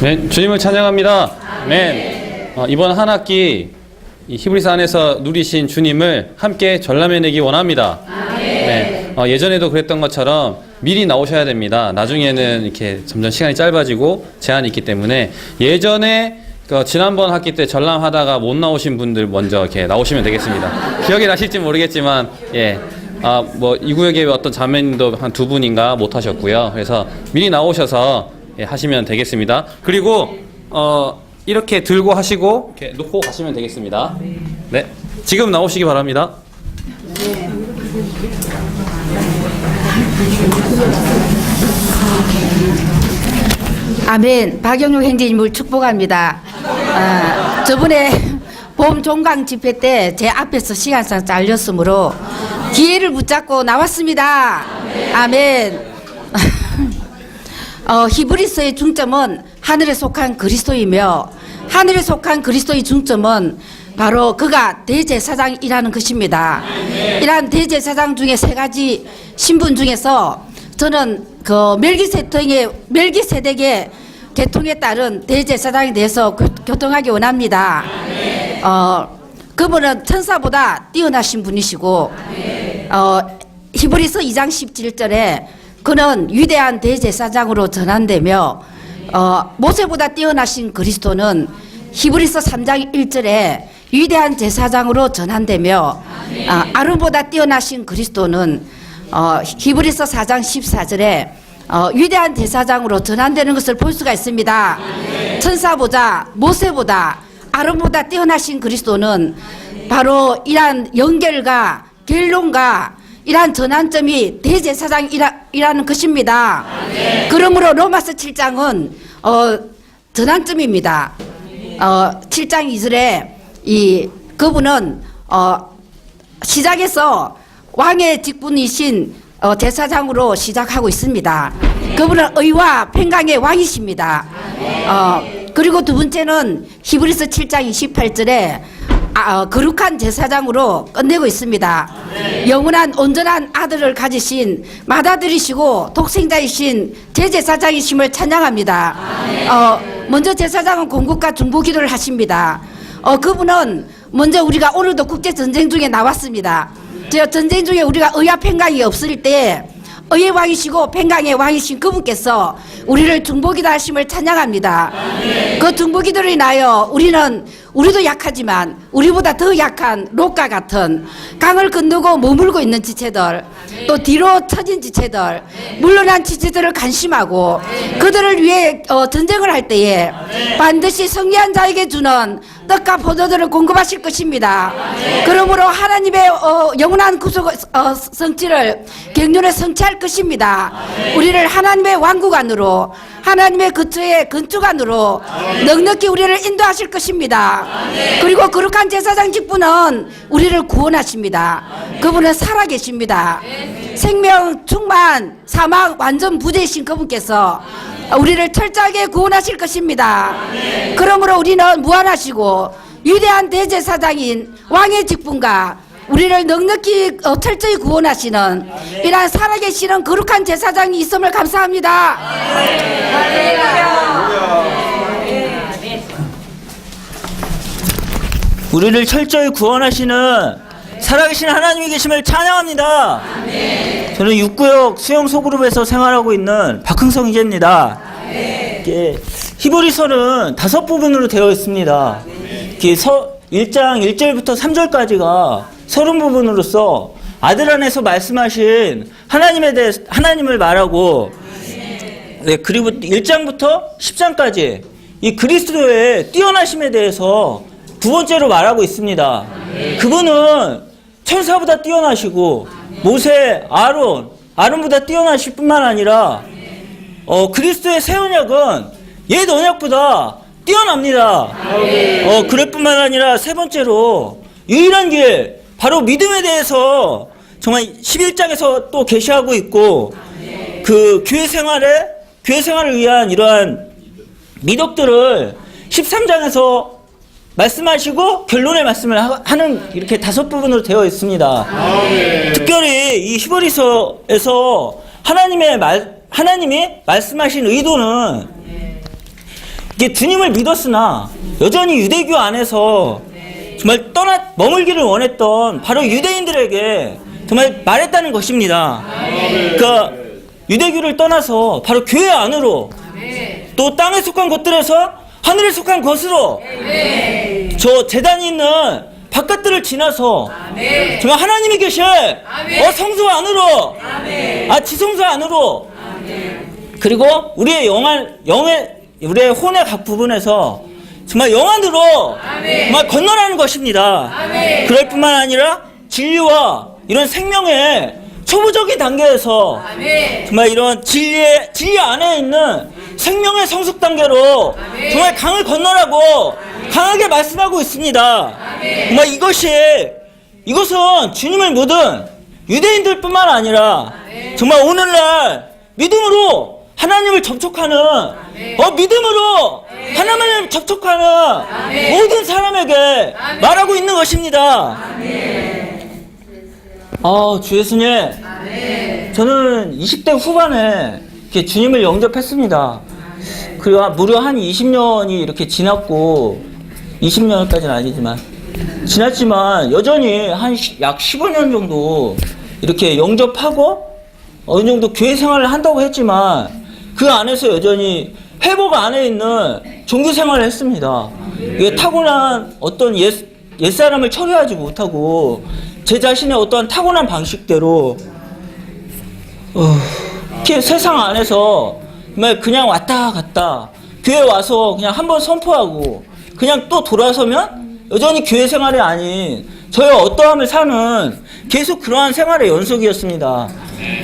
네, 주님을 찬양합니다. 아멘. 이번 한 학기 이 히브리서 안에서 누리신 주님을 함께 전람해내기 원합니다. 네, 예전에도 그랬던 것처럼 미리 나오셔야 됩니다. 나중에는 이렇게 점점 시간이 짧아지고 제한이 있기 때문에 예전에 지난번 학기 때 전람하다가 못 나오신 분들 먼저 이렇게 나오시면 되겠습니다. 기억이 나실지 모르겠지만, 예. 이 구역에 어떤 자매님도 한 두 분인가 못 하셨고요. 그래서 미리 나오셔서 예, 하시면 되겠습니다. 그리고, 이렇게 들고 하시고, 이렇게 놓고 가시면 되겠습니다. 네. 지금 나오시기 바랍니다. 아멘. 박영록 행제님을 축복합니다. 저번에 봄 종강 집회 때 제 앞에서 시간상 잘렸으므로 기회를 붙잡고 나왔습니다. 아멘. 히브리서의 중점은 하늘에 속한 그리스도이며 하늘에 속한 그리스도의 중점은 바로 그가 대제사장이라는 것입니다. 이러한 대제사장 중에 세 가지 신분 중에서 저는 그 멜기세덱의 계통에 따른 대제사장에 대해서 교통하기 원합니다. 그분은 천사보다 뛰어나신 분이시고 히브리서 2장 17절에 그는 위대한 대제사장으로 전환되며 모세보다 뛰어나신 그리스도는 히브리서 3장 1절에 위대한 제사장으로 전환되며 아론보다 뛰어나신 그리스도는 히브리서 4장 14절에 위대한 제사장으로 전환되는 것을 볼 수가 있습니다. 천사보다 모세보다 아론보다 뛰어나신 그리스도는 바로 이러한 연결과 결론과 이러한 전환점이 대제사장이라는 것입니다. 그러므로 로마서 7장은 전환점입니다. 7장 2절에 그분은 시작에서 왕의 직분이신 제사장으로 시작하고 있습니다. 그분은 의와 평강의 왕이십니다. 그리고 두 번째는 히브리서 7장 28절에 거룩한 제사장으로 끝내고 있습니다. 영원한 온전한 아들을 가지신 맏아들이시고 독생자이신 대제사장이심을 찬양합니다. 먼저 제사장은 공국과 중보 기도를 하십니다. 그분은 먼저 우리가 오늘도 국제전쟁 중에 나왔습니다. 전쟁 중에 우리가 의와 평강이 없을 때 의의 왕이시고 평강의 왕이신 그분께서 우리를 중보기도 하심을 찬양합니다. 그 중보기도를 인하여 우리도 약하지만 우리보다 더 약한 롯과 같은 강을 건너고 머물고 있는 지체들, 또 뒤로 처진 지체들, 물러난 지체들을 간심하고 그들을 위해 전쟁을 할 때에 반드시 승리한 자에게 주는 떡과 포도들을 공급하실 것입니다. 그러므로 하나님의 영원한 구속 성취를 갱년에 성취할 것입니다. 우리를 하나님의 왕국 안으로, 하나님의 거처의 건축 안으로 넉넉히 우리를 인도하실 것입니다. 그리고 거룩한 제사장 직분은 우리를 구원하십니다. 그분은 살아계십니다. 생명, 충만, 사망, 완전 부재이신 그분께서 우리를 철저하게 구원하실 것입니다. 그러므로 우리는 무한하시고 위대한 대제사장인 왕의 직분과 우리를 넉넉히 철저히 구원하시는 이러한 살아계시는 거룩한 제사장이 있음을 감사합니다. 우리를 철저히 구원하시는 살아계신 하나님이 계심을 찬양합니다. 저는 6구역 수영 소그룹에서 생활하고 있는 박흥성 이제입니다. 히브리서는 5부분으로 되어 있습니다. 1장 1절부터 3절까지가 서론 부분으로서 아들 안에서 말씀하신 하나님을 말하고, 그리고 1장부터 10장까지 이 그리스도의 뛰어나심에 대해서 두 번째로 말하고 있습니다. 그분은 천사보다 뛰어나시고 모세, 아론보다 뛰어나실 뿐만 아니라 그리스도의 새 언약은 옛 언약보다 뛰어납니다. 그럴 뿐만 아니라 세 번째로 유일한 길, 바로 믿음에 대해서 정말 11장에서 또 계시하고 있고, 그 교회 생활을 위한 이러한 미덕들을 13장에서 말씀하시고 결론의 말씀을 하는 이렇게 5부분으로 되어 있습니다. 특별히 이 히브리서에서 하나님이 말씀하신 의도는 이게 주님을 믿었으나 여전히 유대교 안에서 정말 머물기를 원했던 바로 유대인들에게 정말 말했다는 것입니다. 그러니까 유대교를 떠나서 바로 교회 안으로, 또 땅에 속한 것들에서 하늘에 속한 것으로, 저 제단이 있는 바깥들을 지나서 정말 하나님이 계실 성소 안으로, 지성소 안으로, 그리고 우리의 우리의 혼의 각 부분에서 정말 영안으로 정말 건너라는 것입니다. 그럴 뿐만 아니라 진리와 이런 생명의 초보적인 단계에서 정말 이런 진리 안에 있는 생명의 성숙 단계로 정말 강을 건너라고 강하게 말씀하고 있습니다. 정말 이것은 주님을 묻은 유대인들뿐만 아니라 정말 오늘날 믿음으로 하나님을 접촉하는 믿음으로 하나님을 접촉하는 모든 사람에게 말하고 있는 것입니다. 주 예수님, 저는 20대 후반에 이렇게 주님을 영접했습니다. 그리고 무려 한 20년이 이렇게 지났고, 20년까지는 아니지만 지났지만 여전히 한 약 15년 정도 이렇게 영접하고 어느 정도 교회 생활을 한다고 했지만 그 안에서 여전히 회복 안에 있는 종교 생활을 했습니다. 이게 타고난 어떤 옛사람을 처리하지 못하고 제 자신의 어떠한 타고난 방식대로 이렇게 세상 안에서 정말 그냥 왔다 갔다, 교회 와서 그냥 한번 선포하고 그냥 또 돌아서면 여전히 교회 생활이 아닌 저의 어떠함을 사는 계속 그러한 생활의 연속이었습니다.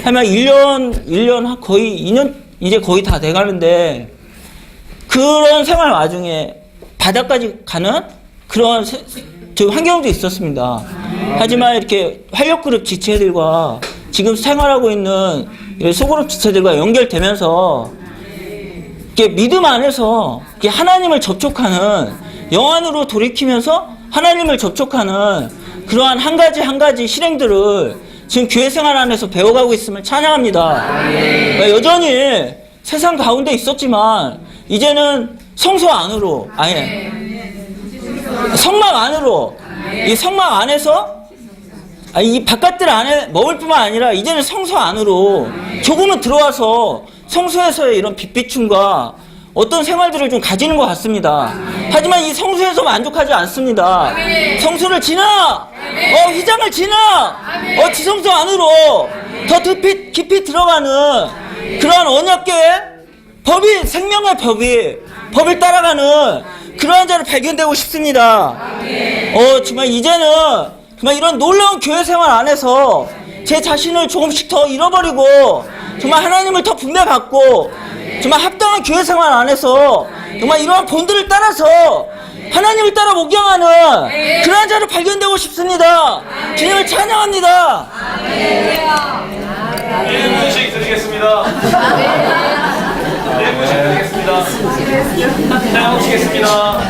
하지만 1년 거의 2년 이제 거의 다 돼가는데 그런 생활 와중에 바다까지 가는 그런 환경도 있었습니다. 하지만 이렇게 활력그룹 지체들과 지금 생활하고 있는 소그룹 지체들과 연결되면서 이렇게 믿음 안에서 이렇게 하나님을 접촉하는, 영안으로 돌이키면서 하나님을 접촉하는 그러한 한 가지 실행들을 지금 교회 생활 안에서 배워가고 있음을 찬양합니다. 여전히 세상 가운데 있었지만 이제는 성소 안으로, 성막 안으로, 이 성막 안에서 이 바깥들 안에 머물 뿐만 아니라 이제는 성소 안으로 조금은 들어와서 성소에서의 이런 빛비춤과 어떤 생활들을 좀 가지는 것 같습니다. 하지만 이 성소에서 만족하지 않습니다. 성소를 지나, 휘장을 지나, 지성소 안으로 더 깊이 들어가는 그러한 언약계의 법이, 생명의 법을 따라가는 그러한 자를 발견되고 싶습니다. 정말 이제는 정말 이런 놀라운 교회 생활 안에서 제 자신을 조금씩 더 잃어버리고 정말 하나님을 더 분배받고 정말 합당한 교회 생활 안에서 정말 이러한 본들을 따라서 하나님을 따라 목양하는 그러한 자를 발견되고 싶습니다. 주님을 찬양합니다. 네, 문식 드리겠습니다. 네, 문식 드리겠습니다. 찬양하시겠습니다.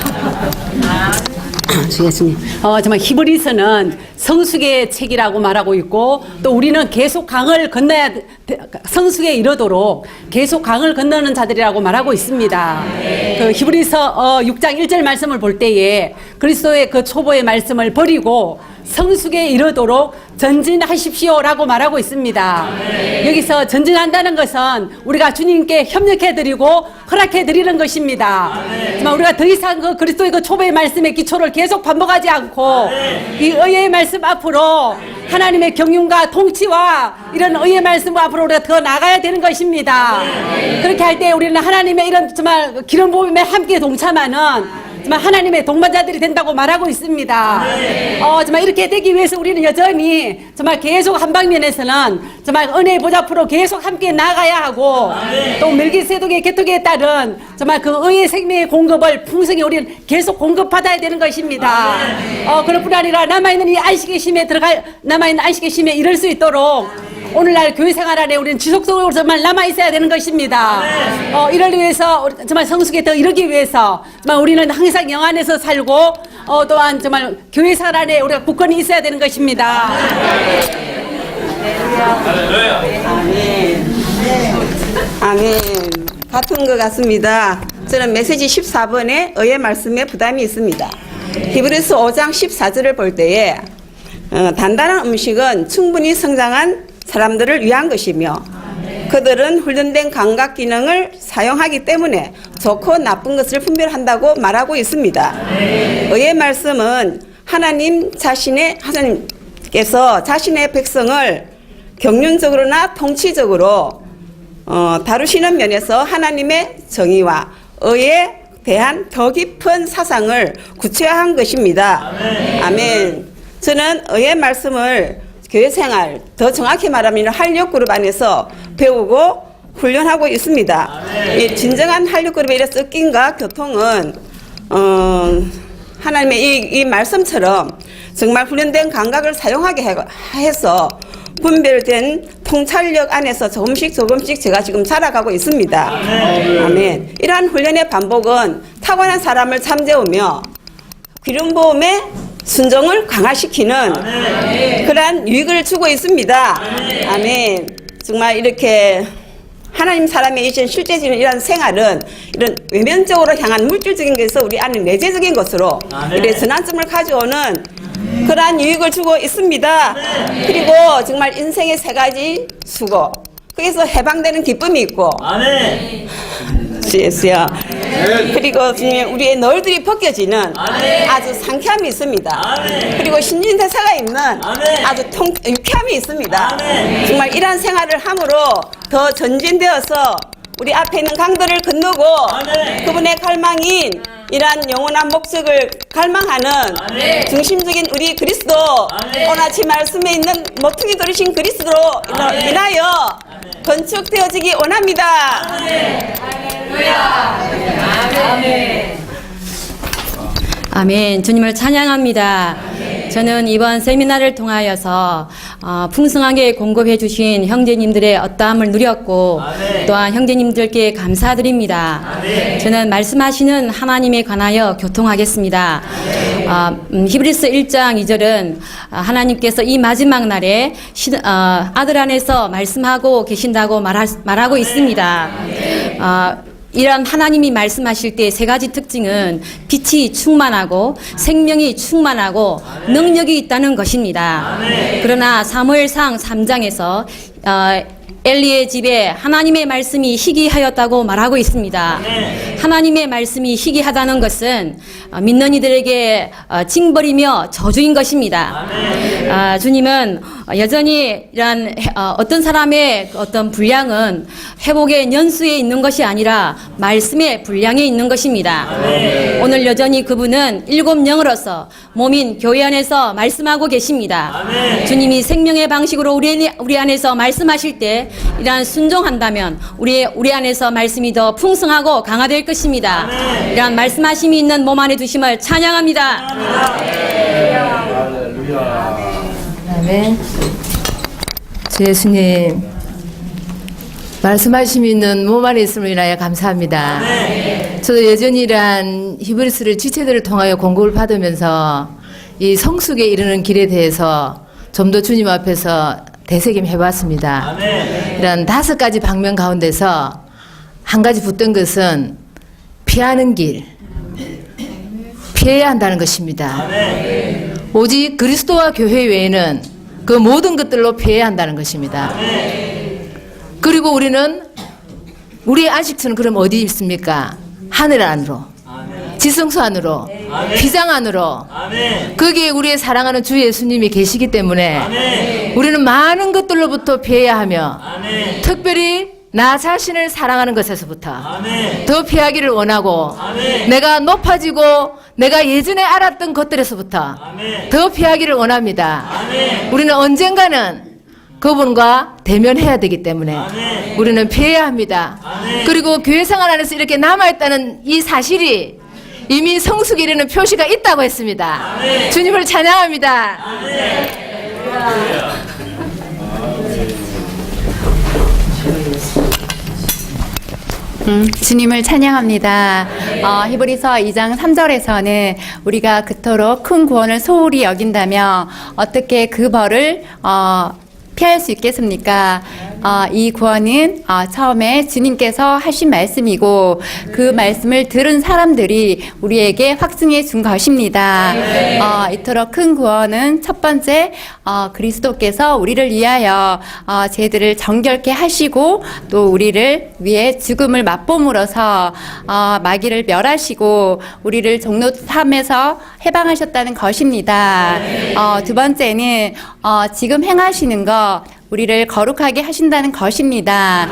주 예수님. 정말 히브리서는 성숙의 책이라고 말하고 있고, 또 우리는 계속 강을 건너야, 성숙에 이르도록 계속 강을 건너는 자들이라고 말하고 있습니다. 그 히브리서 6장 1절 말씀을 볼 때에 그리스도의 그 초보의 말씀을 버리고 성숙에 이르도록 전진하십시오라고 말하고 있습니다. 여기서 전진한다는 것은 우리가 주님께 협력해드리고 허락해드리는 것입니다. 정말 우리가 더 이상 그 그리스도의 그 초보의 말씀의 기초를 계속 반복하지 않고 이 의의 말씀 앞으로 하나님의 경륜과 통치와 이런 의의 말씀 앞으로 우리가 더 나가야 되는 것입니다. 그렇게 할 때 우리는 하나님의 이런 정말 기름 부음에 함께 동참하는 정말 하나님의 동반자들이 된다고 말하고 있습니다. 정말 이렇게 되기 위해서 우리는 여전히 정말 계속 한 방면에서는 정말 은혜의 보좌 앞으로 계속 함께 나가야 하고, 또 멜기세덱의 개통에 따른 정말 그 의의 생명의 공급을 풍성히 우리는 계속 공급받아야 되는 것입니다. 그럴 뿐 아니라 남아있는 이 안식의 쉼에 이를 수 있도록 오늘날 교회 생활 안에 우리는 지속적으로 정말 남아있어야 되는 것입니다. 이를 위해서 정말 성숙에 더 이르기 위해서 정말 우리는 항상 영 안에서 살고 또한 정말 교회 생활 안에 우리가 굳건히 있어야 되는 것입니다. 아멘. 같은 것 같습니다. 저는 메시지 14번에 의의 말씀에 부담이 있습니다. 히브리서 5장 14절을 볼 때에 단단한 음식은 충분히 성장한 사람들을 위한 것이며 그들은 훈련된 감각 기능을 사용하기 때문에 좋고 나쁜 것을 분별한다고 말하고 있습니다. 의의 말씀은 하나님께서 자신의 백성을 경륜적으로나 통치적으로 다루시는 면에서 하나님의 정의와 의에 대한 더 깊은 사상을 구체화한 것입니다. 아멘. 저는 의의 말씀을 교회 생활, 더 정확히 말하면 한력그룹 안에서 배우고 훈련하고 있습니다. 이 진정한 한력그룹의 이런 섞임과 교통은 하나님의 이 말씀처럼 정말 훈련된 감각을 사용하게 해서 분별된 통찰력 안에서 조금씩 제가 지금 자라가고 있습니다. 아멘. 이러한 훈련의 반복은 타고난 사람을 잠재우며 기름부음의 순종을 강화시키는 그러한 유익을 주고 있습니다. 아멘. 정말 이렇게 하나님 사람의 이신 실제적인 이런 생활은 이런 외면적으로 향한 물질적인 것에서 우리 안에 내재적인 것으로 이렇게 전환점을 가져오는 그러한 유익을 주고 있습니다. 그리고 정말 인생의 세 가지 수고, 거기서 해방되는 기쁨이 있고 예수야. 그리고 우리의 널들이 벗겨지는 아주 상쾌함이 있습니다. 그리고 신진대사가 있는 아주 유쾌함이 있습니다. 정말 이러한 생활을 함으로 더 전진되어서 우리 앞에 있는 강들을 건너고 그분의 갈망인 이러한 영원한 목적을 갈망하는 중심적인 우리 그리스도, 오늘 아침 말씀에 있는 모퉁이 돌이신 그리스도로 인하여 건축되어지기 원합니다. 아멘. 주님을 찬양합니다. 저는 이번 세미나를 통하여서 풍성하게 공급해 주신 형제님들의 어떠함을 누렸고 또한 형제님들께 감사드립니다. 저는 말씀하시는 하나님에 관하여 교통하겠습니다. 히브리서 1장 2절은 하나님께서 이 마지막 날에 아들 안에서 말씀하고 계신다고 말하고 있습니다. 이런 하나님이 말씀하실 때 세 가지 특징은 빛이 충만하고 생명이 충만하고 능력이 있다는 것입니다. 그러나 사무엘상 3장에서 엘리의 집에 하나님의 말씀이 희귀하였다고 말하고 있습니다. 하나님의 말씀이 희귀하다는 것은 믿는 이들에게 징벌이며 저주인 것입니다. 주님은 여전히 이런 어떤 사람의 어떤 분량은 회복의 연수에 있는 것이 아니라 말씀의 분량에 있는 것입니다. 오늘 여전히 그분은 일곱 영으로서 몸인 교회 안에서 말씀하고 계십니다. 주님이 생명의 방식으로 우리 안에서 말씀하실 때 이러한 순종한다면 우리 안에서 말씀이 더 풍성하고 강화될 것입니다. 이러한 말씀하심이 있는 몸 안에 두심을 찬양합니다. 아멘. 주 예수님, 말씀하심이 있는 몸 안에 있음을 인하여 감사합니다. 저도 여전히 이러한 히브리서를 지체들을 통하여 공급을 받으면서 이 성숙에 이르는 길에 대해서 좀 더 주님 앞에서 되새김 해봤습니다. 이런 5가지 방면 가운데서 한 가지 붙던 것은 피하는 길, 피해야 한다는 것입니다. 오직 그리스도와 교회 외에는 그 모든 것들로 피해야 한다는 것입니다. 그리고 우리는 우리의 안식처는 그럼 어디 있습니까? 하늘 안으로, 지성소 안으로, 비장 안으로. 거기에 우리의 사랑하는 주 예수님이 계시기 때문에 우리는 많은 것들로부터 피해야 하며 특별히 나 자신을 사랑하는 것에서부터 더 피하기를 원하고 내가 높아지고 내가 예전에 알았던 것들에서부터 더 피하기를 원합니다. 우리는 언젠가는 그분과 대면해야 되기 때문에 우리는 피해야 합니다. 그리고 교회 생활 안에서 이렇게 남아있다는 이 사실이 이미 성숙에 이르는 표시가 있다고 했습니다. 주님을 찬양합니다. 주님을 찬양합니다. 히브리서 2장 3절에서는 우리가 그토록 큰 구원을 소홀히 여긴다며 어떻게 그 벌을 피할 수 있겠습니까? 이 구원은 처음에 주님께서 하신 말씀이고 그 말씀을 들은 사람들이 우리에게 확증해 준 것입니다. 이토록 큰 구원은 첫 번째 그리스도께서 우리를 위하여 죄들을 정결케 하시고 또 우리를 위해 죽음을 맛봄으로써 마귀를 멸하시고 우리를 종로 삶에서 해방하셨다는 것입니다. 두 번째는 지금 행하시는 것 우리를 거룩하게 하신다는 것입니다.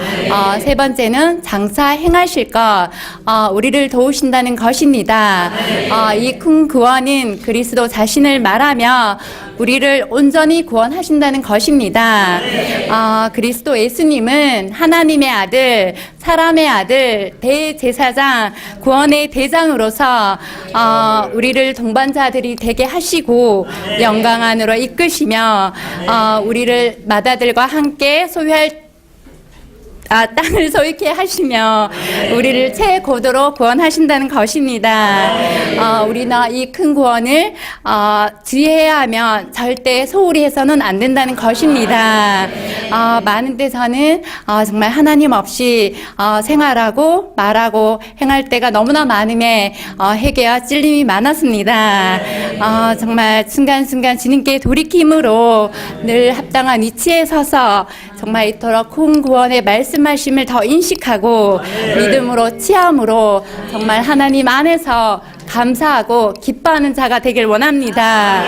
세 번째는 장차 행하실 것, 우리를 도우신다는 것입니다. 이 큰 구원은 그리스도 자신을 말하며 우리를 온전히 구원하신다는 것입니다. 그리스도 예수님은 하나님의 아들, 사람의 아들, 대제사장, 구원의 대장으로서 우리를 동반자들이 되게 하시고 영광 안으로 이끄시며 우리를 마다들과 함께 소유할 땅을 소유케 하시며 우리를 최고도로 구원하신다는 것입니다. 우리는 이 큰 구원을 주의해야 하면 절대 소홀히 해서는 안 된다는 것입니다. 많은 데서는 정말 하나님 없이 생활하고 말하고 행할 때가 너무나 많음에 회개와 찔림이 많았습니다. 정말 순간순간 주님께 돌이킴으로 늘 합당한 위치에 서서 정말 이토록 큰 구원의 말씀하심을 더 인식하고 믿음으로 취함으로 정말 하나님 안에서 감사하고 기뻐하는 자가 되길 원합니다.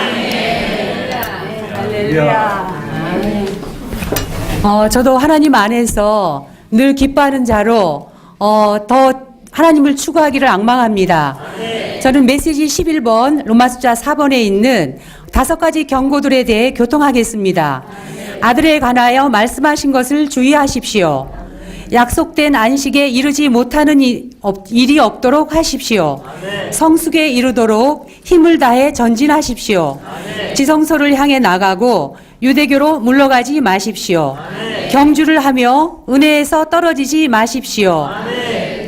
저도 하나님 안에서 늘 기뻐하는 자로 더 하나님을 추구하기를 앙망합니다. 저는 메시지 11번 로마 숫자 4번에 있는 5가지 경고들에 대해 교통하겠습니다. 아들에 관하여 말씀하신 것을 주의하십시오. 약속된 안식에 이르지 못하는 일이 없도록 하십시오. 성숙에 이르도록 힘을 다해 전진하십시오. 지성소를 향해 나가고 유대교로 물러가지 마십시오. 경주를 하며 은혜에서 떨어지지 마십시오.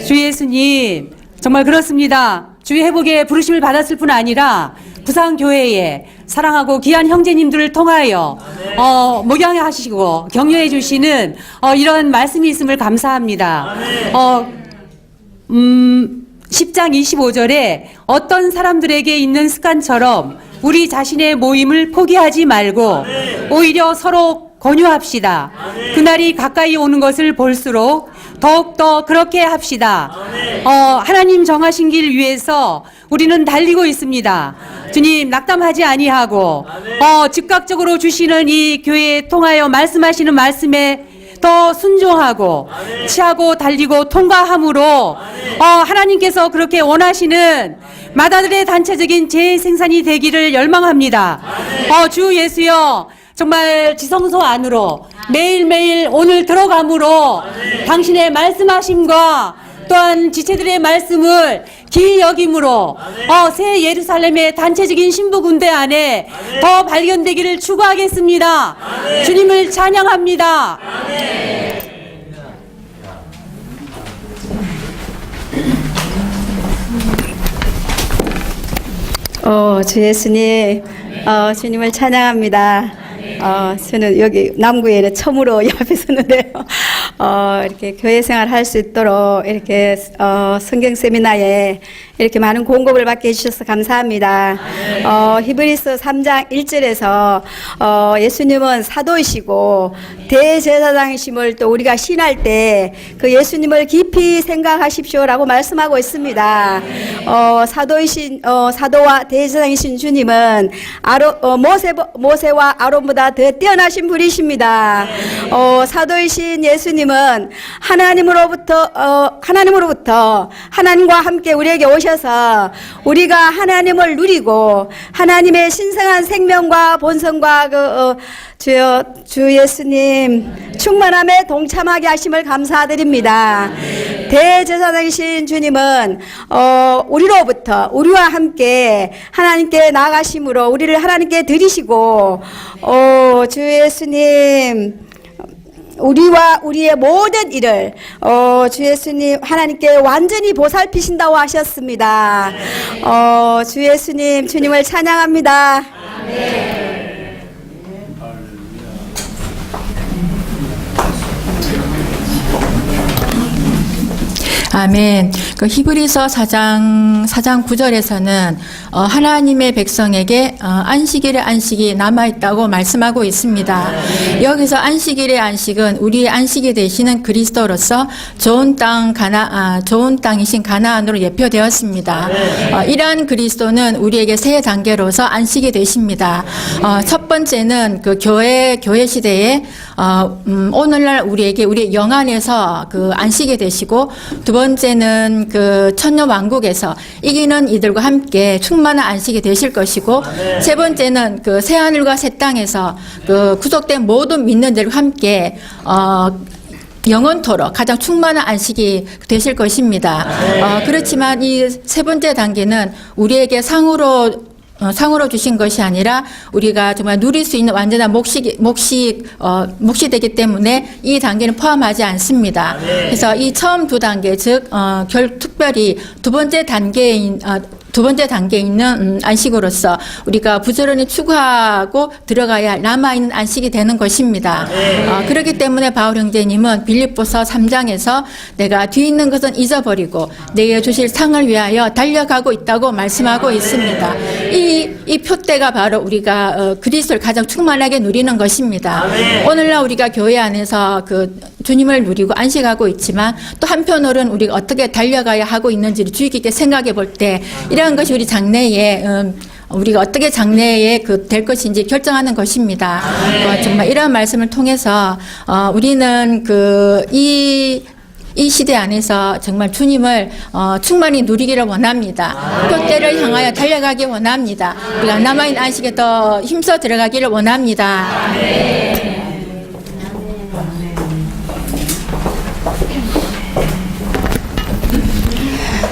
주 예수님, 정말 그렇습니다. 주의 회복에 부르심을 받았을 뿐 아니라 부산교회에 사랑하고 귀한 형제님들을 통하여 목양하시고 격려해 주시는 이런 말씀이 있음을 감사합니다. 10장 25절에 어떤 사람들에게 있는 습관처럼 우리 자신의 모임을 포기하지 말고 오히려 서로 권유합시다. 그날이 가까이 오는 것을 볼수록 더욱더 그렇게 합시다. 하나님 정하신 길 위해서 우리는 달리고 있습니다. 주님 낙담하지 아니하고 즉각적으로 주시는 이 교회에 통하여 말씀하시는 말씀에 더 순종하고 취하고 달리고 통과함으로 하나님께서 그렇게 원하시는 마다들의 단체적인 재생산이 되기를 열망합니다. 주 예수여, 정말 지성소 안으로 매일매일 오늘 들어감으로 당신의 말씀하심과 또한 지체들의 말씀을 기이 여김으로 새 예루살렘의 단체적인 신부군대 안에 더 발견되기를 추구하겠습니다. 주님을 찬양합니다. 주 예수님, 주님을 찬양합니다. 저는 여기 남구에 처음으로 옆에 섰는데요. 이렇게 교회 생활 할 수 있도록 이렇게 성경 세미나에 이렇게 많은 공급을 받게 해주셔서 감사합니다. 히브리서 3장 1절에서 예수님은 사도이시고 대제사장이심을 또 우리가 신할 때 그 예수님을 깊이 생각하십시오라고 말씀하고 있습니다. 사도와 대제사장이신 주님은 모세와 아론보다 더 뛰어나신 분이십니다. 사도이신 예수님은 하나님으로부터 하나님과 함께 우리에게 오셔서 우리가 하나님을 누리고 하나님의 신성한 생명과 본성과 주 예수님 충만함에 동참하게 하심을 감사드립니다. 대제사장이신 주님은 우리와 함께 하나님께 나아가심으로 우리를 하나님께 드리시고 주 예수님 우리와 우리의 모든 일을 주 예수님 하나님께 완전히 보살피신다고 하셨습니다. 주 예수님 주님을 찬양합니다. 아멘. 그 히브리서 4장 9절에서는 하나님의 백성에게 안식일의 안식이 남아있다고 말씀하고 있습니다. 여기서 안식일의 안식은 우리의 안식이 되시는 그리스도로서 좋은 땅이신 가나안으로 예표되었습니다. 이러한 그리스도는 우리에게 세 단계로서 안식이 되십니다. 첫 번째는 그 교회 시대에 오늘날 우리에게 우리 영 안에서 그 안식이 되시고, 두 번째는 그 천년 왕국에서 이기는 이들과 함께 충만한 안식이 되실 것이고, 세 번째는 그 새 하늘과 새 땅에서 그 구속된 모든 믿는 자들과 함께 영원토록 가장 충만한 안식이 되실 것입니다. 그렇지만 이 세 번째 단계는 우리에게 상으로 주신 것이 아니라 우리가 정말 누릴 수 있는 완전한 몫이 되기 때문에 이 단계는 포함하지 않습니다. 그래서 이 처음 두 단계, 즉 특별히 두 번째 단계에 있는 안식으로서 우리가 부지런히 추구하고 들어가야 할 남아있는 안식이 되는 것입니다. 그렇기 때문에 바울 형제님은 빌립보서 3장에서 내가 뒤에 있는 것은 잊어버리고 내게 주실 상을 위하여 달려가고 있다고 말씀하고 있습니다. 이 표대가 바로 우리가 그리스도를 가장 충만하게 누리는 것입니다. 오늘날 우리가 교회 안에서 그 주님을 누리고 안식하고 있지만, 또 한편으로는 우리가 어떻게 달려가야 하고 있는지를 주의 깊게 생각해 볼 때 이러한 것이 우리 장래에 우리가 어떻게 장래에 될 것인지 결정하는 것입니다. 정말 이러한 말씀을 통해서 우리는 이 시대 안에서 정말 주님을 충만히 누리기를 원합니다. 표대를 향하여 달려가기 원합니다. 우리가 남아있는 안식에 더 힘써 들어가기를 원합니다.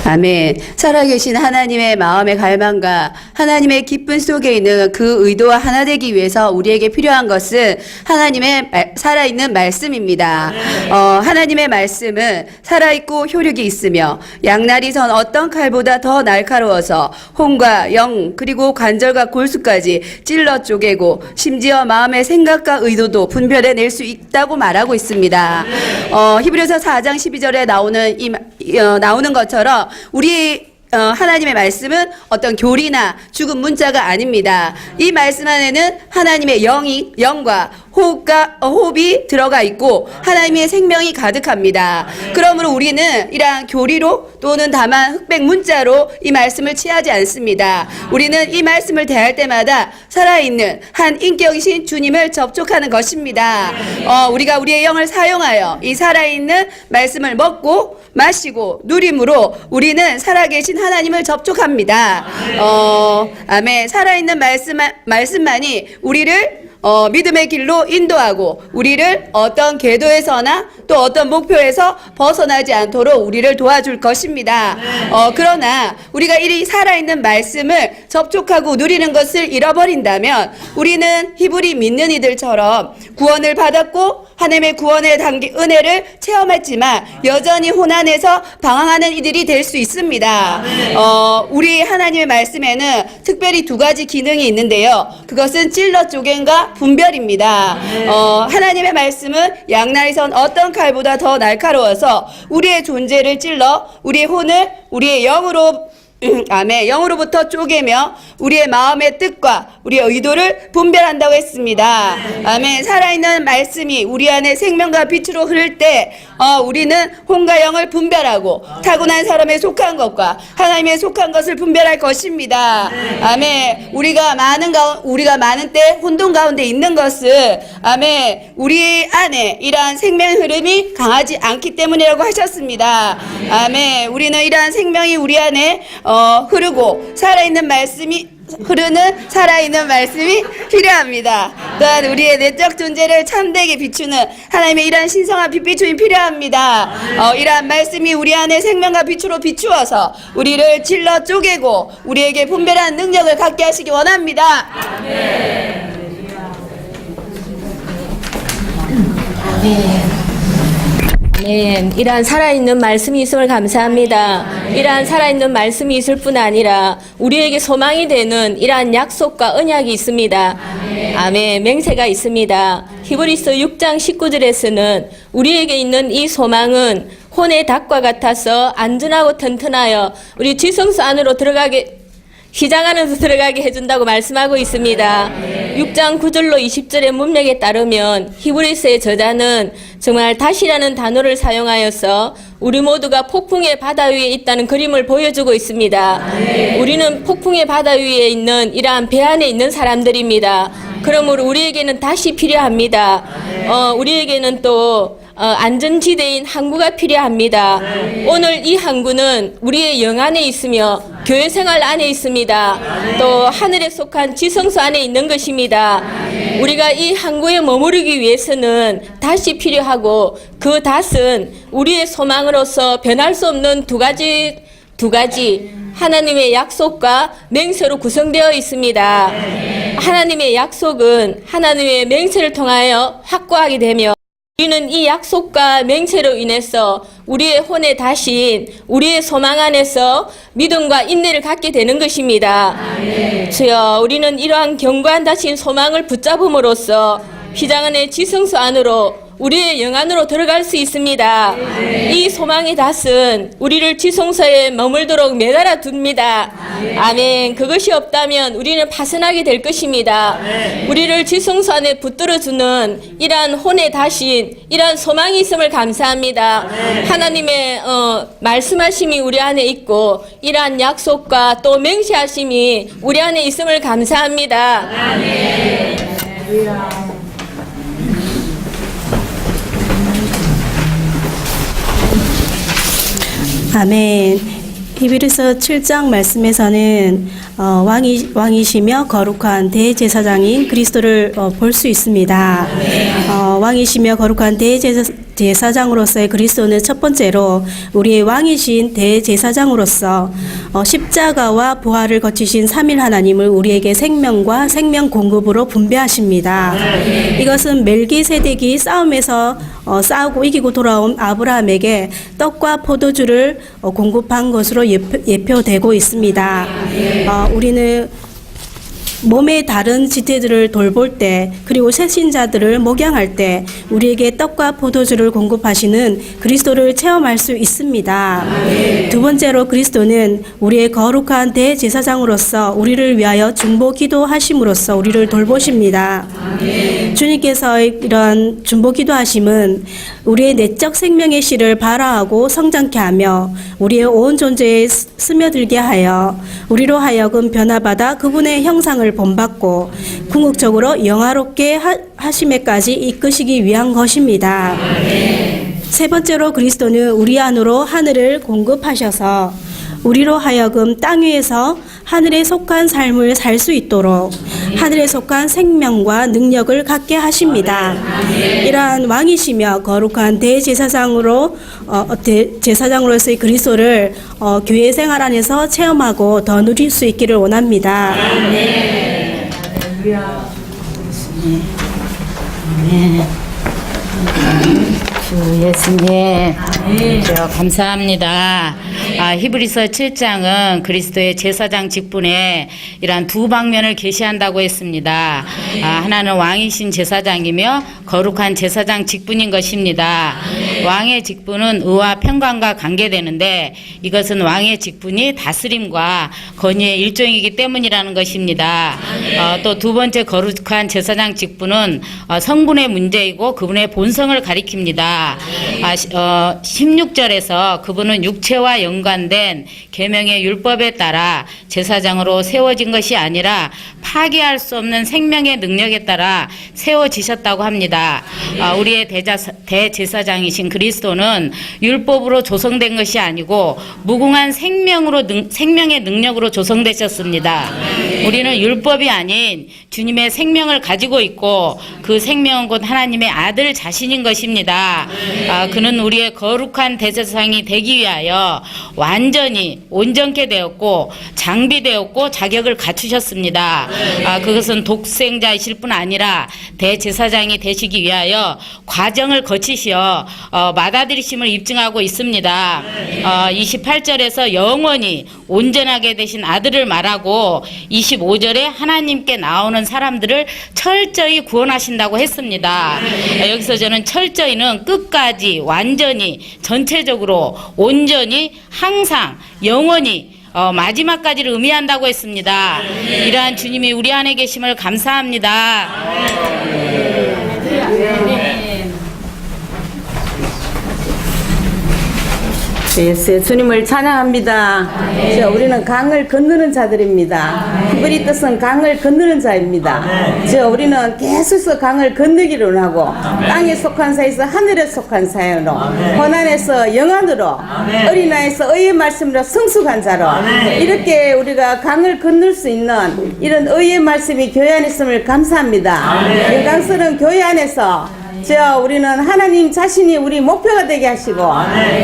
아멘. 살아계신 하나님의 마음의 갈망과 하나님의 기쁨 속에 있는 그 의도와 하나 되기 위해서 우리에게 필요한 것은 하나님의 살아있는 말씀입니다. 하나님의 말씀은 살아있고 효력이 있으며 양날이 선 어떤 칼보다 더 날카로워서 혼과 영 그리고 관절과 골수까지 찔러 쪼개고 심지어 마음의 생각과 의도도 분별해낼 수 있다고 말하고 있습니다. 히브리서 4장 12절에 나오는 것처럼 우리 하나님의 말씀은 어떤 교리나 죽은 문자가 아닙니다. 이 말씀 안에는 하나님의 영과 호흡이 들어가 있고 하나님의 생명이 가득합니다. 그러므로 우리는 이러한 교리로 또는 다만 흑백 문자로 이 말씀을 취하지 않습니다. 우리는 이 말씀을 대할 때마다 살아있는 한 인격이신 주님을 접촉하는 것입니다. 우리가 우리의 영을 사용하여 이 살아있는 말씀을 먹고 마시고 누림으로 우리는 살아계신 하나님을 접촉합니다. 아멘. 살아있는 말씀만이 우리를 믿음의 길로 인도하고 우리를 어떤 궤도에서나 또 어떤 목표에서 벗어나지 않도록 우리를 도와줄 것입니다. 그러나 우리가 이 살아있는 말씀을 접촉하고 누리는 것을 잃어버린다면 우리는 히브리 믿는 이들처럼 구원을 받았고 하나님의 구원의 은혜를 체험했지만 여전히 혼안에서 방황하는 이들이 될 수 있습니다. 우리 하나님의 말씀에는 특별히 두 가지 기능이 있는데요. 그것은 찔러 쪼갠과 분별입니다. 하나님의 말씀은 양날이 선 어떤 칼보다 더 날카로워서 우리의 존재를 찔러 우리의 혼을 우리의 영으로부터 쪼개며 우리의 마음의 뜻과 우리의 의도를 분별한다고 했습니다. 아멘. 살아있는 말씀이 우리 안에 생명과 빛으로 흐를 때 우리는 혼과 영을 분별하고 타고난 사람에 속한 것과 하나님에 속한 것을 분별할 것입니다. 아멘. 우리가 많은 때 혼돈 가운데 있는 것은 아멘. 우리 안에 이러한 생명 흐름이 강하지 않기 때문이라고 하셨습니다. 아멘. 우리는 이러한 생명이 우리 안에 흐르고 살아있는 말씀이 필요합니다. 또한 우리의 내적 존재를 참되게 비추는 하나님의 이러한 신성한 빛비춤이 필요합니다. 이러한 말씀이 우리 안에 생명과 빛으로 비추어서 우리를 찔러 쪼개고 우리에게 분별하는 능력을 갖게 하시기 원합니다. 아멘. 아멘. 이러한 살아있는 말씀이 있음을 감사합니다. 이러한 살아있는 말씀이 있을 뿐 아니라 우리에게 소망이 되는 이러한 약속과 언약이 있습니다. 아멘. 맹세가 있습니다. 히브리서 6장 19절에서는 우리에게 있는 이 소망은 혼의 닭과 같아서 안전하고 튼튼하여 우리 지성소 안으로 시장 안에서 들어가게 해준다고 말씀하고 있습니다. 6장 9절로 20절의 문맥에 따르면 히브리서의 저자는 정말 다시라는 단어를 사용하여서 우리 모두가 폭풍의 바다 위에 있다는 그림을 보여주고 있습니다. 우리는 폭풍의 바다 위에 있는 이러한 배 안에 있는 사람들입니다. 그러므로 우리에게는 다시 필요합니다. 우리에게는 또 안전지대인 항구가 필요합니다. 오늘 이 항구는 우리의 영 안에 있으며 교회 생활 안에 있습니다. 또 하늘에 속한 지성소 안에 있는 것입니다. 우리가 이 항구에 머무르기 위해서는 닷이 필요하고 그 닷은 우리의 소망으로서 변할 수 없는 두 가지 하나님의 약속과 맹세로 구성되어 있습니다. 하나님의 약속은 하나님의 맹세를 통하여 확고하게 되며 우리는 이 약속과 맹세로 인해서 우리의 혼의 다신 우리의 소망 안에서 믿음과 인내를 갖게 되는 것입니다. 주여, 우리는 이러한 견고한 다신 소망을 붙잡음으로써 휘장 안의 지성소 안으로 우리의 영 안으로 들어갈 수 있습니다. 이 소망의 닷은 우리를 지성소에 머물도록 매달아 둡니다. 아멘. 그것이 없다면 우리는 파산하게 될 것입니다. 우리를 지성소 안에 붙들어주는 이러한 혼의 닷인 이러한 소망이 있음을 감사합니다. 하나님의 말씀하심이 우리 안에 있고 이러한 약속과 또 맹세하심이 우리 안에 있음을 감사합니다. 아멘. 히브리서 7장 말씀에서는 왕이시며 거룩한 대제사장인 그리스도를 볼 수 있습니다. 왕이시며 거룩한 대제사장으로서의 그리스도는 첫 번째로 우리의 왕이신 대제사장으로서 십자가와 부활을 거치신 삼일 하나님을 우리에게 생명과 생명 공급으로 분배하십니다. 이것은 멜기세덱이 싸움에서 싸우고 이기고 돌아온 아브라함에게 떡과 포도주를 공급한 것으로 예표되고 있습니다. 우리는 몸의 다른 지체들을 돌볼 때 그리고 새신자들을 목양할 때 우리에게 떡과 포도주를 공급하시는 그리스도를 체험할 수 있습니다. 두 번째로 그리스도는 우리의 거룩한 대제사장으로서 우리를 위하여 중보 기도하심으로써 우리를 돌보십니다. 주님께서의 이런 중보 기도하심은 우리의 내적 생명의 씨를 발화하고 성장케 하며 우리의 온 존재에 스며들게 하여 우리로 하여금 변화받아 그분의 형상을 본받고 궁극적으로 영화롭게 하심에까지 이끄시기 위한 것입니다. 세 번째로 그리스도는 우리 안으로 하늘을 공급하셔서 우리로 하여금 땅 위에서 하늘에 속한 삶을 살 수 있도록 하늘에 속한 생명과 능력을 갖게 하십니다. 이러한 왕이시며 거룩한 제사장으로서의 그리스도를 교회 생활 안에서 체험하고 더 누릴 수 있기를 원합니다. 주 예수님, 감사합니다. 히브리서 7장은 그리스도의 제사장 직분에 이러한 두 방면을 계시한다고 했습니다. 하나는 왕이신 제사장이며 거룩한 제사장 직분인 것입니다. 왕의 직분은 의와 평강과 관계되는데 이것은 왕의 직분이 다스림과 권위의 일종이기 때문이라는 것입니다. 또 두 번째 거룩한 제사장 직분은 성분의 문제이고 그분의 본성을 가리킵니다. 16절에서 그분은 육체와 연관된 계명의 율법에 따라 제사장으로 세워진 것이 아니라 파괴할 수 없는 생명의 능력에 따라 세워지셨다고 합니다. 우리의 대제사장이신 그리스도는 율법으로 조성된 것이 아니고 무궁한 생명의 능력으로 조성되셨습니다. 우리는 율법이 아닌 주님의 생명을 가지고 있고 그 생명은 곧 하나님의 아들 자신인 것입니다. 그는 우리의 거룩한 대제사장이 되기 위하여 완전히 온전케 되었고 장비되었고 자격을 갖추셨습니다. 그것은 독생자이실 뿐 아니라 대제사장이 되시기 위하여 과정을 거치시어 받아들이심을 입증하고 있습니다. 28절에서 영원히 온전하게 되신 아들을 말하고 25절에 하나님께 나오는 있던 사람들을 철저히 구원하신다고 했습니다. 여기서 저는 철저히는 끝까지, 완전히, 전체적으로, 온전히, 항상, 영원히 마지막까지를 의미한다고 했습니다. 이러한 주님이 우리 안에 계심을 감사합니다. 예수 주님을 찬양합니다. 자, 우리는 강을 건너는 자들입니다. 히브리 뜻은 강을 건너는 자입니다. 자, 우리는 계속해서 강을 건너기를 원하고 땅에 속한 사에서 하늘에 속한 사로 고난에서 영안으로 어린아이에서 의의 말씀으로 성숙한 자로 이렇게 우리가 강을 건널 수 있는 이런 의의 말씀이 교회 안에 있음을 감사합니다. 영광스러운 교회 안에서 주여 우리는 하나님 자신이 우리 목표가 되게 하시고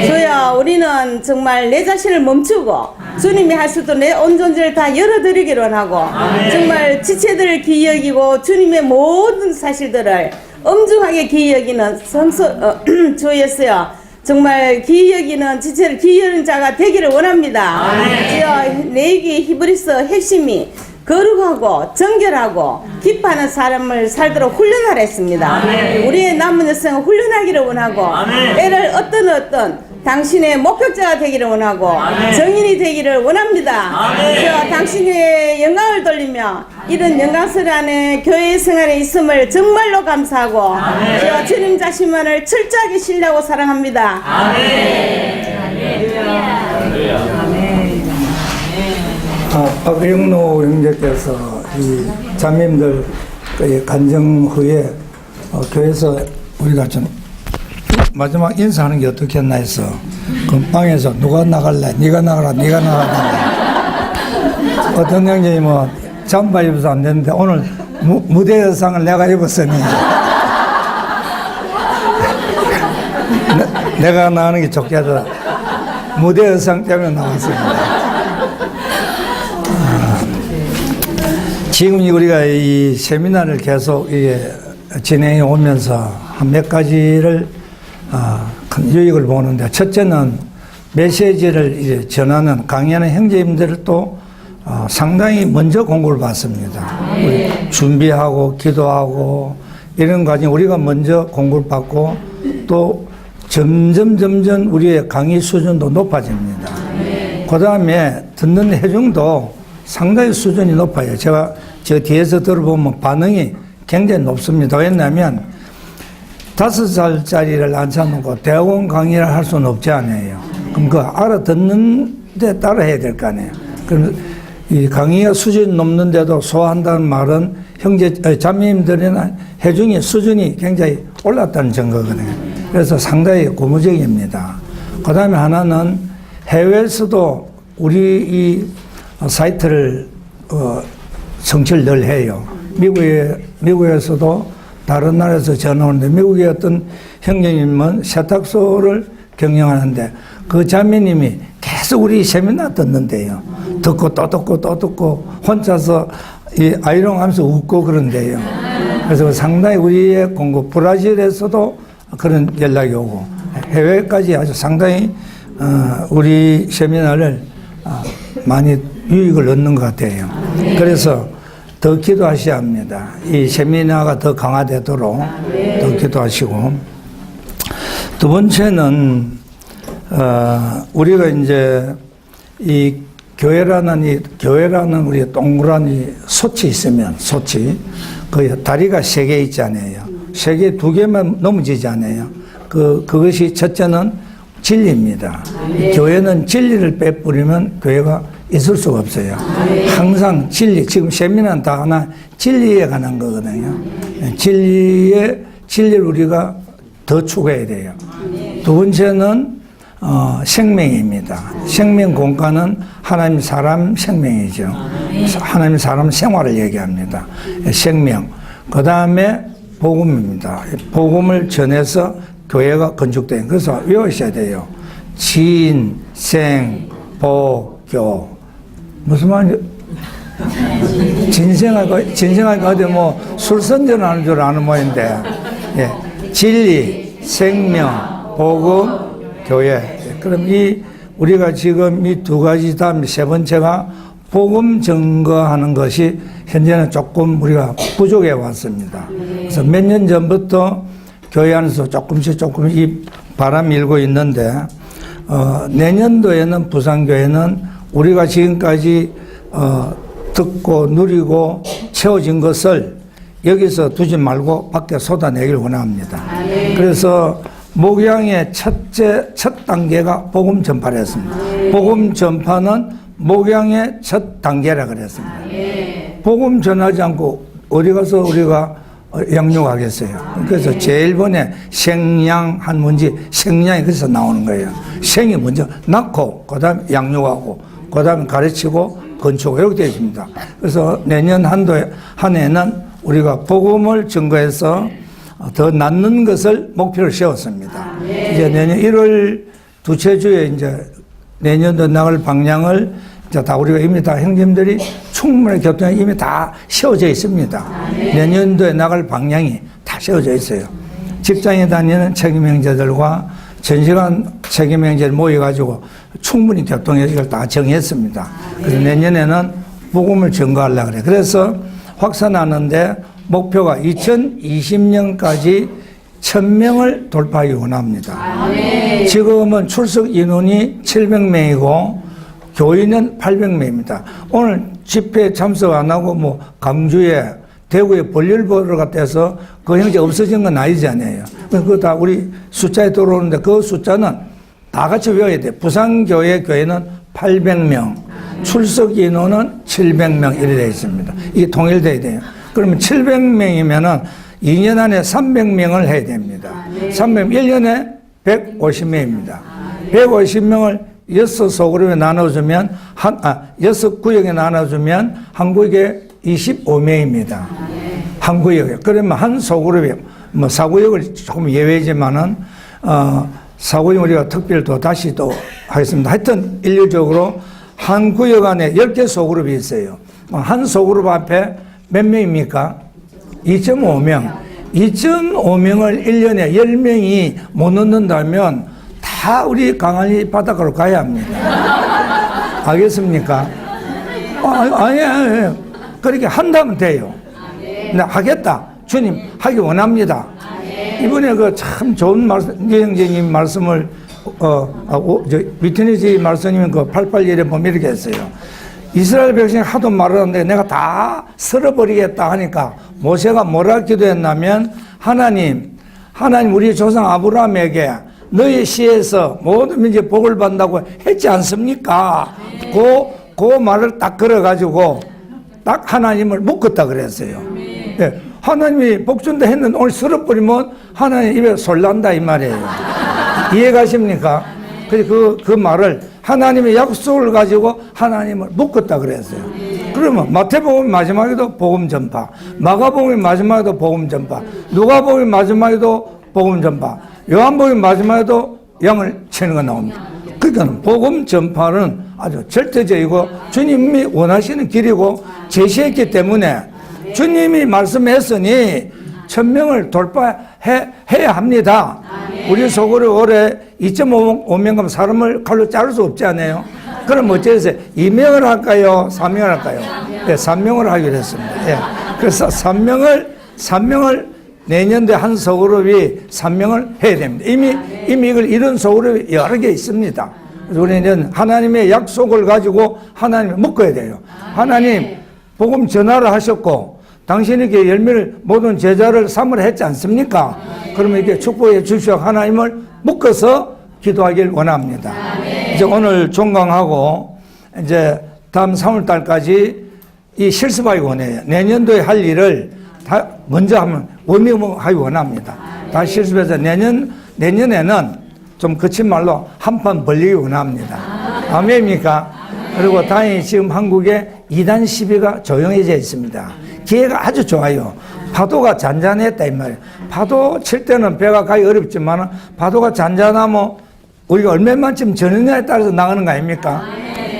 주여 우리는 정말 내 자신을 멈추고 주님이 할 수도 내 온 존재를 다 열어드리기로 하고 정말 지체들을 기여기고 주님의 모든 사실들을 엄중하게 기여기는 주 예수여 정말 기여기는 지체를 기여하는 자가 되기를 원합니다. 주여 내게 히브리서 핵심이 거룩하고 정결하고 기뻐하는 사람을 살도록 훈련하라 했습니다. 우리의 남은 여성은 훈련하기를 원하고 때를 어떤 당신의 목격자가 되기를 원하고 정인이 되기를 원합니다. 당신의 영광을 돌리며 이런 영광스러운 교회 생활에 있음을 정말로 감사하고 주님 자신만을 철저하게 신뢰하고 사랑합니다. 박영로 형제께서 이 자매님들 간증 후에 교회에서 우리가 좀 마지막 인사하는 게 어떻겠나 해서 그 방에서 누가 나갈래? 네가 나가라, 네가 나가라. 어떤 형제이 뭐 잠바 입어서 안 되는데 오늘 무대 의상을 내가 입었으니 내가 나가는 게 좋겠다. 무대 의상 때문에 나왔습니다. 지금 우리가 이 세미나를 계속 진행해 오면서 한 몇 가지를 큰 유익을 보는데, 첫째는 메시지를 이제 전하는 강의하는 형제님들을 또 상당히 먼저 공부를 받습니다. 우리 준비하고 기도하고 이런 과정 우리가 먼저 공부를 받고 또 점점 우리의 강의 수준도 높아집니다. 그 다음에 듣는 해중도 상당히 수준이 높아요. 제가 저 뒤에서 들어보면 반응이 굉장히 높습니다. 왜냐하면 5살짜리를 앉혀놓고 대학원 강의를 할 수는 없지 않아요. 그럼 그 알아듣는 데 따라 해야 될 거 아니에요. 그럼 이 강의가 수준이 높는데도 소화한다는 말은 자매님들이나 해중의 수준이 굉장히 올랐다는 증거거든요. 그래서 상당히 고무적입니다. 그 다음에 하나는 해외에서도 우리 이 사이트를 성취를 늘 해요. 미국에서도 다른 나라에서 전화 오는데, 미국의 어떤 형제님은 세탁소를 경영하는데 그 자매님이 계속 우리 세미나 듣는데요. 듣고 또 듣고 혼자서 이 아이롱 하면서 웃고 그런데요. 그래서 상당히 우리의 공부, 브라질에서도 그런 연락이 오고 해외까지 아주 상당히 우리 세미나를 많이 유익을 얻는 것 같아요. 그래서 더 기도하셔야 합니다. 이 세미나가 더 강화되도록 더 기도하시고, 두 번째는 우리가 이제 이 교회라는 우리 동그란 소치 있으면, 소치 그 다리가 3개 있잖아요. 3개 2개만 넘어지지 않아요. 그것이 첫째는 진리입니다. 교회는 진리를 빼버리면 교회가 있을 수가 없어요. 항상 진리, 지금 세미나는 다 하나 진리에 관한 거거든요. 진리를 우리가 더 추구해야 돼요. 두 번째는 생명입니다. 생명 공간은 하나님 사람 생명이죠. 하나님 사람 생활을 얘기합니다. 생명. 그 다음에 복음입니다. 복음을 전해서 교회가 건축된. 그래서 외우셔야 돼요. 진, 생, 보, 교. 무슨 말이죠? 진생하고 어디 뭐 술선전 하는 줄 아는 모양인데, 예. 진리, 생명, 복음, 교회. 그럼 우리가 지금 이 2가지 다음에 3번째가 복음 증거하는 것이 현재는 조금 우리가 부족해 왔습니다. 그래서 몇 년 전부터 교회 안에서 조금씩 이 바람이 일고 있는데, 내년도에는 부산교회는 우리가 지금까지 듣고 누리고 채워진 것을 여기서 두지 말고 밖에 쏟아내길 원합니다. 그래서 목양의 첫 단계가 복음 전파였습니다. 복음 전파는 목양의 첫 단계라 그랬습니다. 복음 전하지 않고 어디 가서 우리가 양육하겠어요. 그래서 제일 번에 생양 한 문제, 생양이 그래서 나오는 거예요. 생이 먼저 낳고 그다음에 양육하고 그다음에 가르치고 건축 이렇게 되어 있습니다. 그래서 내년 한 해는 우리가 복음을 증거해서 더 낫는 것을 목표로 세웠습니다. 이제 내년 1월 두째 주에 이제 내년도 나갈 방향을 이제 다 우리가 이미 다 형님들이 충분히 교통이 이미 다 세워져 있습니다. 내년도에 나갈 방향이 다 세워져 있어요. 직장에 다니는 책임 형제들과 전시간 책임 형제를 모여가지고 충분히 교통에 이걸 다 정했습니다. 그래서 내년에는 복음을 증거하려고 그래요. 그래서 확산하는데 목표가 2020년까지 1000명을 돌파하기 원합니다. 지금은 출석 인원이 700명이고 교인은 800명입니다. 오늘 집회 참석 안 하고 뭐 강주에 대구에 볼일 보러 갔다 해서 그 형제 없어진 건 아니잖아요. 그거 다 우리 숫자에 들어오는데 그 숫자는 다 같이 외워야 돼. 부산교회 교회는 800명, 출석 인원은 700명 이래 되어 있습니다. 이게 통일돼야 돼요. 그러면 700명이면은 2년 안에 300명을 해야 됩니다. 300명, 1년에 150명입니다. 150명을 6소그룹에 나눠주면, 6구역에 나눠주면 한 구역에 25명입니다. 한 구역에. 그러면 한 소그룹에, 뭐 4구역을 조금 예외지만은, 4구역 우리가 특별 또 다시 또 하겠습니다. 하여튼 일률적으로 한 구역 안에 10개 소그룹이 있어요. 한 소그룹 앞에 몇 명입니까? 2.5명. 2.5명을 1년에 10명이 못 넣는다면 다 우리 강한리 바닷가로 가야 합니다. 알겠습니까? 아니. 그렇게 한다면 돼요. 나 하겠다. 주님, 하기 원합니다. 이번에 그 참 좋은 말씀, 이영재님 말씀을, 위트니지 말씀이면 그 881에 보면 이렇게 했어요. 이스라엘 백성이 하도 말하는데 내가 다 쓸어버리겠다 하니까 모세가 뭐라 기도했냐면 하나님 우리 조상 아브라함에게 너의 시에서 모든 민족이 복을 받는다고 했지 않습니까? 그 말을 딱 걸어가지고 딱 하나님을 묶었다 그랬어요. 네. 하나님이 복 준다 했는데 오늘 쓸어버리면 하나님 입에 솔난다 이 말이에요. 이해가십니까? 그래서 그 말을 하나님의 약속을 가지고 하나님을 묶었다 그랬어요. 그러면 마태복음 마지막에도 복음 전파, 마가복음 마지막에도 복음 전파, 누가복음 마지막에도 복음 전파, 요한복음 마지막에도 양을 치는 거 나옵니다. 그러니까 복음 전파는 아주 절대적이고 주님이 원하시는 길이고 제시했기 때문에 주님이 말씀했으니 1000명을 돌파해야 합니다. 우리 속으로 올해 2.5명 가면 사람을 칼로 자를 수 없지 않아요? 그럼 어쩌겠어요? 2명을 할까요? 3명을 할까요? 네, 3명을 하기로 했습니다. 네. 그래서 3명을 내년도에 한 소그룹이 3명을 해야 됩니다. 이미 이런 소그룹이 여러 개 있습니다. 그래서 우리는 하나님의 약속을 가지고 하나님을 묶어야 돼요. 하나님, 복음 전하를 하셨고, 당신에게 열매를 모든 제자를 삼으라 했지 않습니까? 그러면 이렇게 축복해 주시오. 하나님을 묶어서 기도하길 원합니다. 이제 오늘 종강하고 이제 다음 3월 달까지 이 실습하기 원해요. 내년도에 할 일을 다 먼저 하면 원명하기 원합니다. 다 실습해서 내년에는 좀 거친 말로 한판 벌리기 원합니다. 아멘입니까? 그리고 다행히 지금 한국에 이단 시비가 조용해져 있습니다. 기회가 아주 좋아요. 파도가 잔잔했다 이 말이에요. 파도 칠 때는 배가 가기 어렵지만 파도가 잔잔하면 우리가 얼마만큼 전느냐에 따라서 나가는 거 아닙니까?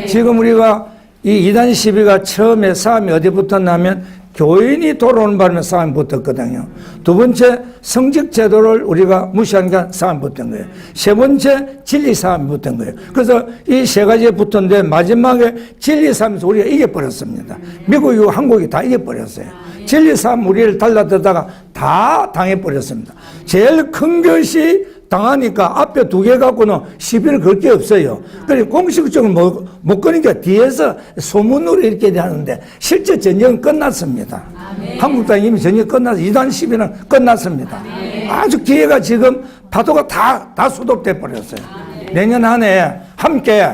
지금 우리가 이 이단 시비가 처음에 싸움이 어디 붙었냐면 교인이 돌아오는 바람에 싸움이 붙었거든요. 두 번째, 성직 제도를 우리가 무시하니까 싸움이 붙은 거예요. 세 번째, 진리 싸움이 붙은 거예요. 그래서 이 세 가지에 붙었는데 마지막에 진리 싸움에서 우리가 이겨버렸습니다. 미국이고 한국이 다 이겨버렸어요. 진리 싸움 우리를 달라들다가 다 당해버렸습니다. 제일 큰 것이 당하니까 앞에 두 개 갖고는 시비를 걸 게 없어요. 그래서 공식적으로 못 거니까 뒤에서 소문으로 이렇게 하는데 실제 전쟁은 끝났습니다. 한국당이 이미 전쟁이 끝나서 이단 시비는 끝났습니다. 아주 기회가 지금 파도가 다 수독돼 버렸어요. 내년 한 해 함께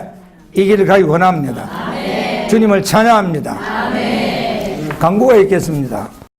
이 길을 가기 원합니다. 주님을 찬양합니다. 광고가 있겠습니다.